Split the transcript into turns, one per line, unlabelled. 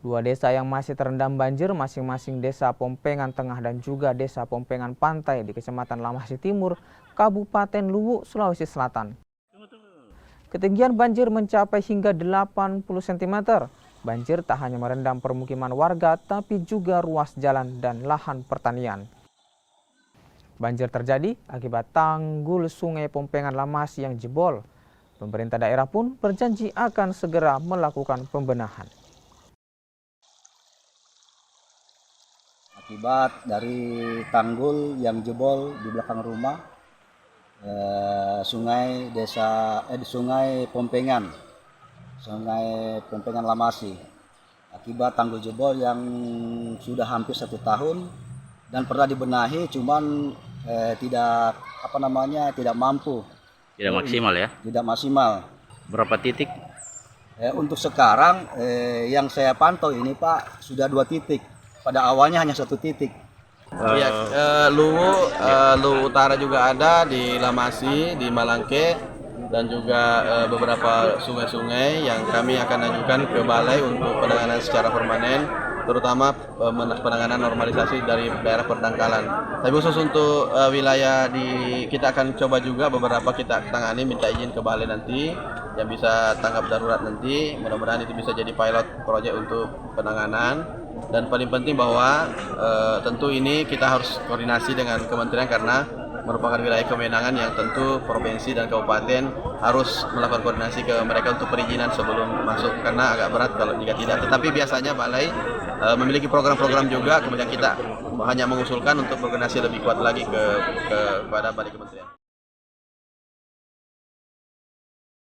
Dua desa yang masih terendam banjir, masing-masing Desa Pompengan Tengah dan juga Desa Pompengan Pantai di Kecamatan Lamasi Timur, Kabupaten Luwu, Sulawesi Selatan. Ketinggian banjir mencapai hingga 80 cm. Banjir tak hanya merendam permukiman warga, tapi juga ruas jalan dan lahan pertanian. Banjir terjadi akibat tanggul Sungai Pompengan Lamasi yang jebol. Pemerintah daerah pun berjanji akan segera melakukan pembenahan.
Akibat dari tanggul yang jebol di belakang rumah, sungai Pompengan Lamasi. Akibat tanggul jebol yang sudah hampir 1 tahun dan pernah dibenahi, cuman tidak mampu.
Tidak maksimal ya?
Tidak maksimal.
Berapa titik?
Untuk sekarang yang saya pantau ini Pak, sudah 2 titik. Pada awalnya hanya 1 titik.
Luwu Utara juga ada di Lamasi, di Malangke, dan juga beberapa sungai-sungai yang kami akan ajukan ke balai untuk penanganan secara permanen, terutama penanganan normalisasi dari daerah perdangkalan. Tapi khusus untuk wilayah kita akan coba juga beberapa kita tangani, minta izin ke balai nanti yang bisa tanggap darurat nanti. Mudah-mudahan itu bisa jadi pilot proyek untuk penanganan. Dan paling penting bahwa tentu ini kita harus koordinasi dengan kementerian karena merupakan wilayah kewenangan yang tentu provinsi dan kabupaten harus melakukan koordinasi ke mereka untuk perizinan sebelum masuk, karena agak berat kalau jika tidak. Tetapi biasanya balai memiliki program-program juga, kemudian kita hanya mengusulkan untuk koordinasi lebih kuat lagi kepada balai kementerian.